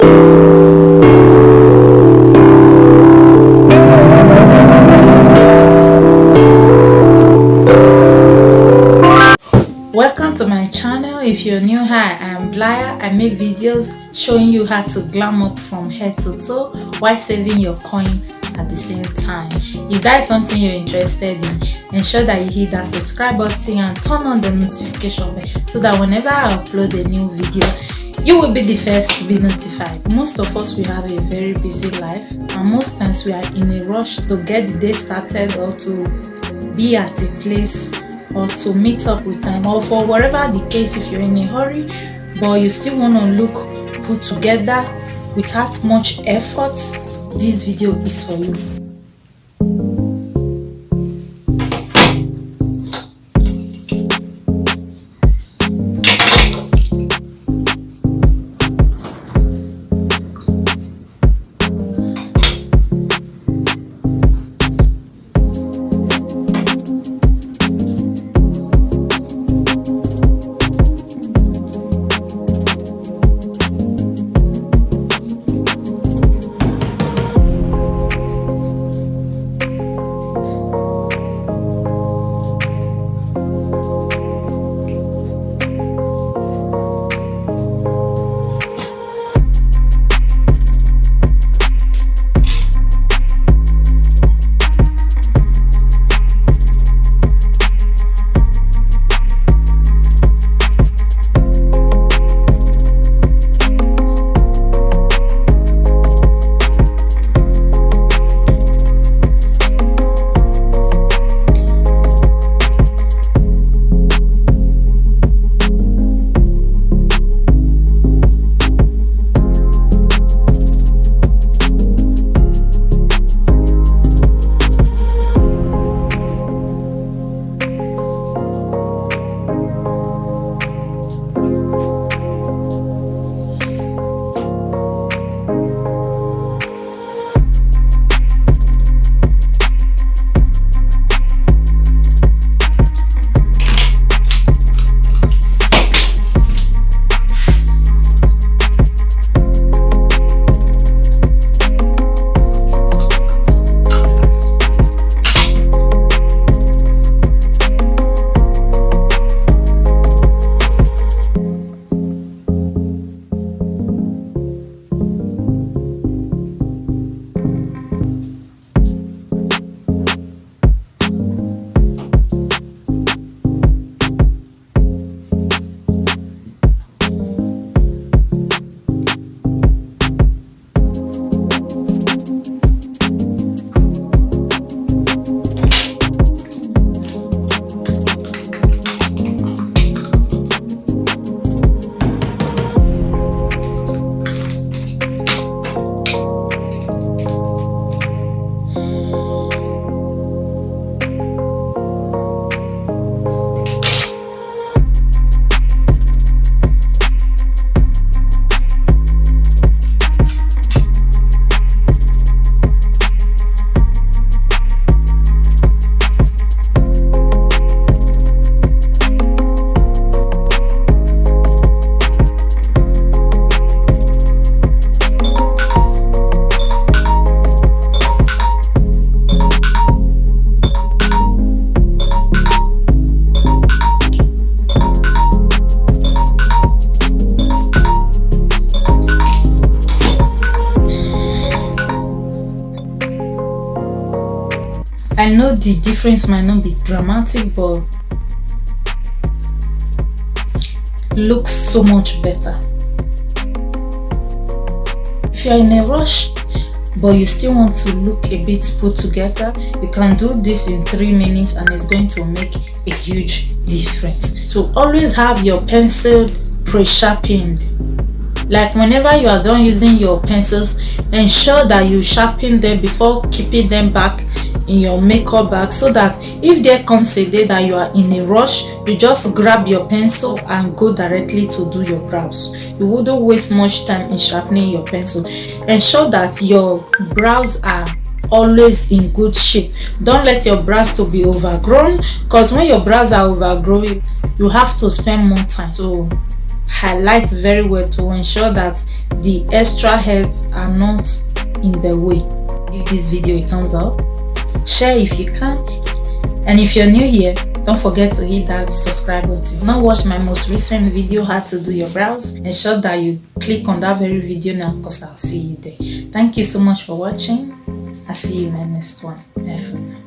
Welcome to my channel. If you're new, hi, I am Blaya. I make videos showing you how to glam up from head to toe while saving your coin at the same time. If that is something you're interested in, ensure that you hit that subscribe button and turn on the notification bell so that whenever I upload a new video, you will be the first to be notified. Most of us, we have a very busy life, and most times we are in a rush to get the day started or to be at a place or to meet up with time, or for whatever the case. If you're in a hurry but you still want to look put together without much effort, this video is for you. I know the difference might not be dramatic, but looks so much better. If you're in a rush but you still want to look a bit put together, you can do this in 3 minutes and it's going to make a huge difference. So always have your pencil pre-sharpened. Like whenever you are done using your pencils, ensure that you sharpen them before keeping them back in your makeup bag, so that if there comes a day that you are in a rush, you just grab your pencil and go directly to do your brows. You wouldn't waste much time in sharpening your pencil. Ensure that your brows are always in good shape. Don't let your brows to be overgrown, because when your brows are overgrown, you have to spend more time to highlight very well to ensure that the extra hairs are not in the way. Give this video a thumbs up, share if you can, and if you're new here, don't forget to hit that subscribe button. Now watch my most recent video, how to do your brows. Ensure that you click on that very video now, because I'll see you there. Thank you so much for watching. I'll see you in my next one. Bye for now.